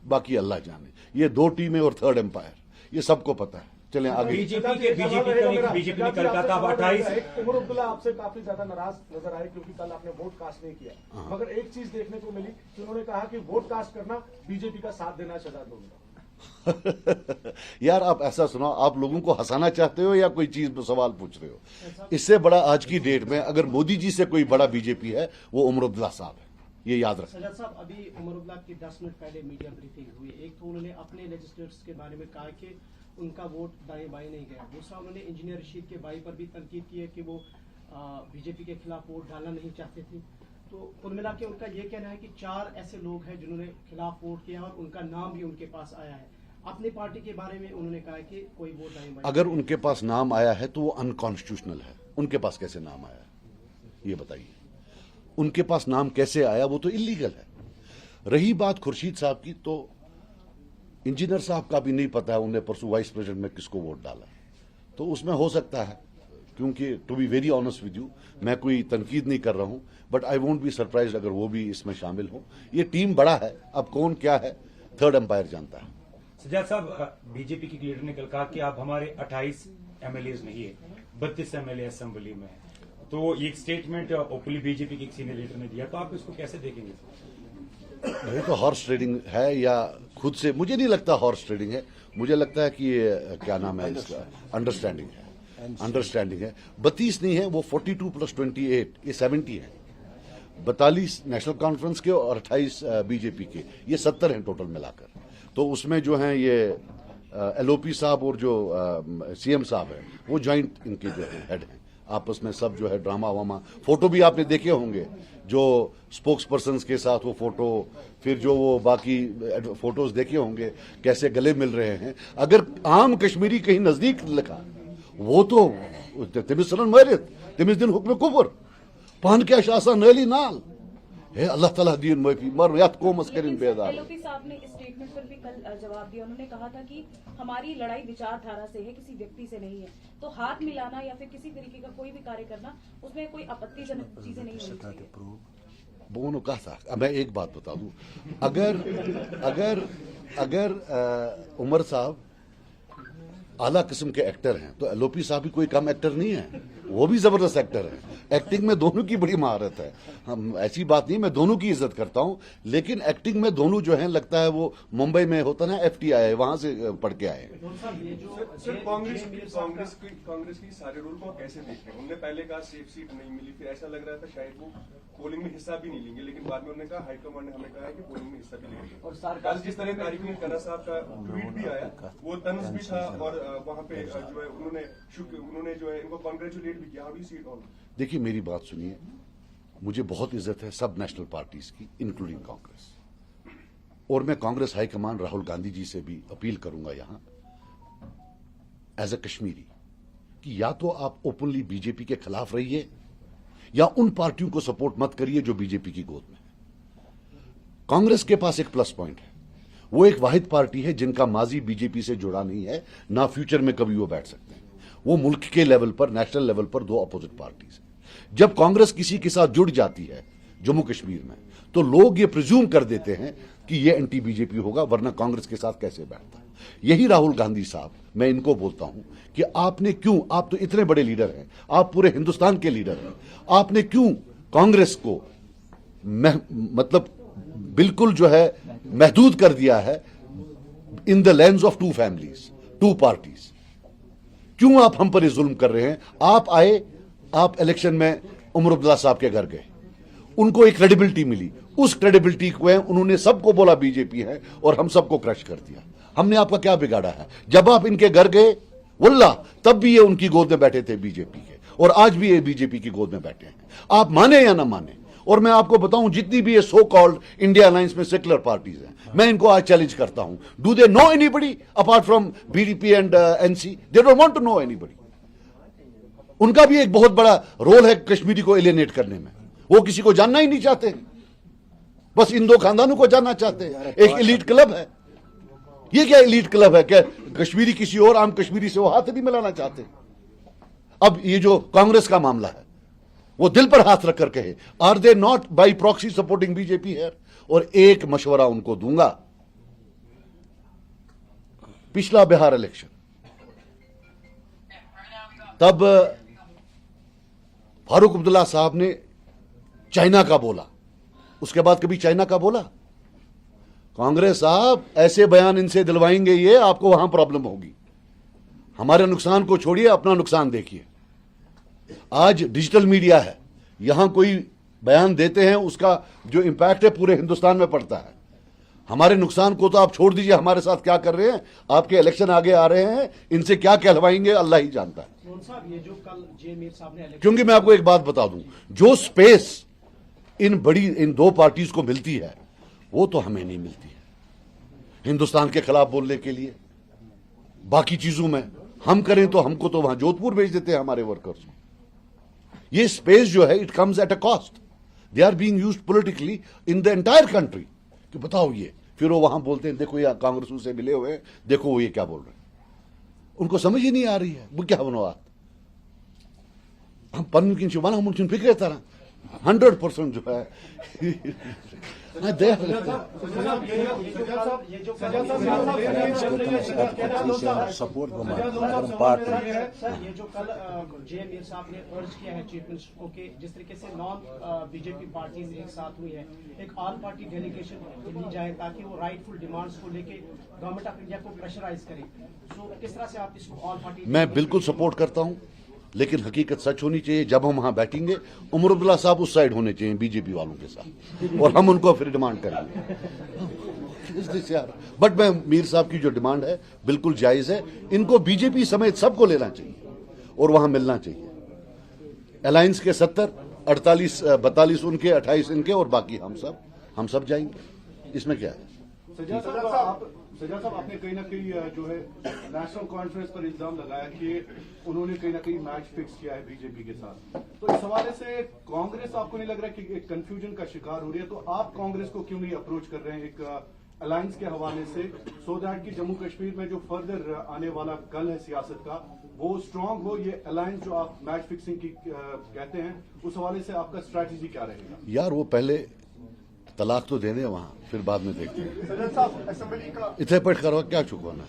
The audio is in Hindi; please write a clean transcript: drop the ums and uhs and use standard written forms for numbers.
बाकी अल्लाह जाने। ये दो टीमें और थर्ड एम्पायर, ये सबको पता है। चलें आगे। बीजेपी ने कल कहा था 28 उमर अब्दुल्ला आपसे काफी ज्यादा नाराज नजर आए क्योंकि कल आपने वोट कास्ट नहीं किया, मगर एक चीज देखने को मिली कि उन्होंने कहा कि वोट कास्ट करना बीजेपी का साथ देना शहजाद लोगों यार आप ऐसा सुनो, आप लोगों को हंसाना चाहते हो या कोई चीज सवाल पूछ रहे हो? इससे बड़ा आज की डेट में अगर मोदी जी से कोई बड़ा बीजेपी है वो उमर अब्दुल्ला साहब है, ये याद रखें। सजाद साहब, अभी उमर अब्दुल्ला की 10 मिनट पहले मीडिया ब्रीफिंग हुई। एक तो उन्होंने अपने लेजिस्लेटर्स के बारे में कहा कि उनका वोट दाएं बाएं नहीं गया। दूसरा, उन्होंने इंजीनियर रशीद के भाई पर भी तनकीद की है कि वो बीजेपी के खिलाफ वोट डालना नहीं चाहते थे। तो कुल मिला के उनका ये कहना है कि 4 ऐसे लोग हैं जिन्होंने खिलाफ वोट किया और उनका नाम भी उनके पास आया है। अपनी पार्टी के बारे में उन्होंने कहा है कि कोई वोट दाएं बाएं। अगर उनके पास नाम आया है तो वो अनकॉन्स्टिट्यूशनल है। उनके पास कैसे नाम आया ये बताइए? उनके पास नाम कैसे आया? वो तो इलीगल है। रही बात खुर्शीद साहब की, तो इंजीनियर साहब का भी नहीं पता है उन्हें परसों वाइस प्रेसिडेंट में किसको वोट डाला, तो उसमें हो सकता है, क्योंकि to be very honest with you मैं कोई तनकीद नहीं कर रहा हूं, but I won't be surprise अगर वो भी इसमें शामिल हो। ये टीम बड़ा है, अब कौन क्या है थर्ड एम्पायर जानता है। सजाद साहब, बीजेपी की लीडर ने कल कहा कि आप हमारे 28 एमएलए नहीं है, 32 एमएलए असेंबली में है। तो एक स्टेटमेंट ओपनली बीजेपी के सीनियर लीडर ने दिया, तो आप इसको कैसे देखेंगे? ये तो हॉर्स ट्रेडिंग है या खुद से, मुझे नहीं लगता हॉर्स ट्रेडिंग है। मुझे लगता है कि ये क्या नाम है इसका, अंडरस्टैंडिंग है। 32 नहीं है, वो 42 + 28 ये 70 है। 42 नेशनल कॉन्फ्रेंस के और 28 बीजेपी के, ये 70 हैं टोटल मिलाकर। तो उसमें जो हैं ये एलओपी साहब और जो सीएम साहब हैं वो ज्वाइंट इनके जो हेड हैं। आपस में सब जो है ड्रामा वामा, फोटो भी आपने देखे होंगे, जो स्पोक्स पर्सन के साथ वो फोटो, फिर जो वो बाकी फोटोज देखे होंगे कैसे गले मिल रहे हैं। अगर आम कश्मीरी कहीं नजदीक लिखा वो तो तिमिस मरित तिमिस दिन हुक्म कुफर पान क्या शासा नली नाल है। अल्लाह ताला दीन माफी मर याद कोमस करिन बेदार। एलओपी साहब ने इस स्टेटमेंट पर भी कल जवाब दिया। उन्होंने कहा था कि हमारी लड़ाई विचारधारा से है, किसी व्यक्ति से नहीं है। तो हाथ मिलाना या फिर किसी तरीके का कोई भी कार्य करना, उसमें कोई आपत्तिजनक चीजें नहीं होनी चाहिए। वो उन्होंने कहा था। मैं एक बात बता दूं, अगर उमर साहब आला किस्म के एक्टर हैं तो एलओपी साहब भी कोई कम एक्टर नहीं है, वो भी जबरदस्त एक्टर है। एक्टिंग में दोनों की बड़ी महारत है। हम ऐसी बात नहीं, मैं दोनों की इज्जत करता हूं, लेकिन एक्टिंग में दोनों जो हैं लगता है वो मुंबई में होता ना FTI वहां से पढ़ के आए। कांग्रेस की सारे रूल को कैसे देखते हैं? उन्होंने पहले कहा सेफ सीट नहीं मिली, फिर ऐसा लग रहा था शायद वो पोलिंग में हिस्सा भी नहीं लेंगे, लेकिन बाद में उन्होंने कहा हाईकमान ने हमें कहा है कि पोलिंग में हिस्सा भी लेंगे। और कल जिस तरह तारिक खन्ना साहब का ट्वीट भी आया वो तंज भी था, और वहां पे जो है उन्होंने जो है इनको कांग्रेचुलेट भी किया। देखिए मेरी बात सुनिए, मुझे बहुत इज्जत है सब नेशनल पार्टीज की इंक्लूडिंग कांग्रेस, और मैं कांग्रेस हाईकमान राहुल गांधी जी से भी अपील करूंगा यहां एज ए कश्मीरी कि या तो आप ओपनली बीजेपी के खिलाफ रहिए या उन पार्टियों को सपोर्ट मत करिए जो बीजेपी की गोद में है। कांग्रेस के पास एक प्लस पॉइंट है, वो एक वाहिद पार्टी है जिनका माजी बीजेपी से जुड़ा नहीं है, ना फ्यूचर में कभी वो बैठ सकते हैं। वो मुल्क के लेवल पर, नेशनल लेवल पर दो अपोजिट पार्टीज हैं। जब कांग्रेस किसी के साथ जुड़ जाती है जम्मू कश्मीर में, तो लोग ये प्रिज्यूम कर देते हैं कि ये एंटी बीजेपी होगा, वरना कांग्रेस के साथ कैसे बैठता है। यही राहुल गांधी साहब, मैं इनको बोलता हूं कि आपने क्यों, आप तो इतने बड़े लीडर हैं, आप पूरे हिंदुस्तान के लीडर हैं, आपने क्यों कांग्रेस को मतलब बिल्कुल जो है महदूद कर दिया है in the lens of 2 families, 2 parties? क्यों आप हम पर ये जुल्म कर रहे हैं? आप आए, आप इलेक्शन में उमर अब्दुल्ला साहब के घर गए, उनको एक क्रेडिबिलिटी मिली, उस क्रेडिबिलिटी को उन्होंने सबको बोला बीजेपी है और हम सबको क्रश कर दिया। हमने आपका क्या बिगाड़ा है? जब आप इनके घर गए वल्ला तब भी ये उनकी गोद में बैठे थे बीजेपी के, और आज भी ये बीजेपी की गोद में बैठे हैं। आप माने या ना माने, और मैं आपको बताऊं जितनी भी ये सो कॉल्ड इंडिया अलायंस में सेक्युलर पार्टीज हैं, मैं इनको आज चैलेंज करता हूं, do they know anybody apart from BDP and NC? They don't want to know anybody. उनका भी एक बहुत बड़ा रोल है कश्मीरी को एलियनेट करने में, वो किसी को जानना ही नहीं चाहते, बस इन 2 खानदानों को जानना चाहते हैं। एक एलीट क्लब है, ये क्या एलीट क्लब है? क्या कश्मीरी किसी और आम कश्मीरी से वो हाथ नहीं मिलाना चाहते? अब ये जो कांग्रेस का मामला है, वो दिल पर हाथ रखकर कहे, are they not by proxy supporting BJP है? और एक मशवरा उनको दूंगा, पिछला बिहार इलेक्शन, तब फारूक अब्दुल्ला साहब ने चाइना का बोला, उसके बाद कभी चाइना का बोला? कांग्रेस साहब ऐसे बयान इनसे दिलवाएंगे ये, आपको वहां प्रॉब्लम होगी। हमारे नुकसान को छोड़िए, अपना नुकसान देखिए। आज डिजिटल मीडिया है, यहां कोई बयान देते हैं, उसका जो इंपैक्ट है पूरे हिंदुस्तान में पड़ता है। हमारे नुकसान को तो आप छोड़ दीजिए, हमारे साथ क्या कर रहे हैं। आपके इलेक्शन आगे आ रहे हैं, इनसे क्या कहलवाएंगे अल्लाह ही जानता है। साहब, ये जो कल जे मीर साहब ने क्योंकि मैं आपको एक बात बता दूं, जो स्पेस इन दो पार्टीज को मिलती है वो तो हमें नहीं मिलती है हिंदुस्तान के खिलाफ बोलने के लिए। बाकी चीजों में हम करें तो हमको तो वहां जोधपुर भेज देते हैं हमारे वर्कर्स को। ये स्पेस जो है, it comes at a cost. They are being used politically in the entire country. कि बताओ ये, फिर वो वहां बोलते हैं देखो ये कांग्रेसों से मिले हुए हैं, देखो वो ये क्या बोल रहे हैं। उनको समझ ही नहीं आ रही है वो क्या बनवा। हम पन्न की शिवाना हम उनकी फिक्र तरह 100% जो है सपोर्ट पार्ट सर, ये जो कल जे मीर साहब ने अर्ज किया है चीफ मिनिस्टर को कि जिस तरीके से नॉन बीजेपी पार्टीज एक साथ हुई है, एक ऑल पार्टी डेलीगेशन ली जाए ताकि वो राइटफुल डिमांड्स को लेके गवर्नमेंट ऑफ इंडिया को प्रेशराइज करे। तो किस तरह से आप इसको ऑल पार्टी? मैं बिल्कुल सपोर्ट करता हूं, लेकिन हकीकत सच होनी चाहिए। जब हम वहां बैठेंगे, उमर अब्दुल्ला साहब उस साइड होने चाहिए बीजेपी वालों के साथ, और हम उनको फिर डिमांड करेंगे। बट मैं मीर साहब की जो डिमांड है बिल्कुल जायज है। इनको बीजेपी समेत सबको लेना चाहिए और वहां मिलना चाहिए। अलायंस के 70, 48, 42 उनके, 28 इनके, और बाकी हम सब जाएंगे। इसमें क्या है? सजा साहब, आपने कहीं ना कहीं जो है नेशनल कॉन्फ्रेंस पर इल्जाम लगाया कि उन्होंने कहीं ना कहीं मैच फिक्स किया है बीजेपी के साथ। तो इस हवाले से कांग्रेस, आपको नहीं लग रहा कि एक कंफ्यूजन का शिकार हो रही है? तो आप कांग्रेस को क्यों नहीं अप्रोच कर रहे हैं एक अलायंस के हवाले से, सो दैट कि जम्मू कश्मीर में जो फर्दर आने वाला कल है सियासत का, वो स्ट्रांग हो? ये अलायंस जो आप मैच फिक्सिंग की कहते हैं, उस हवाले से आपका स्ट्रैटेजी क्या रहेगा? यार वो पहले तलाक तो देने वहां, फिर बाद में देखते हैं। इतने पट करो क्या चुकाना।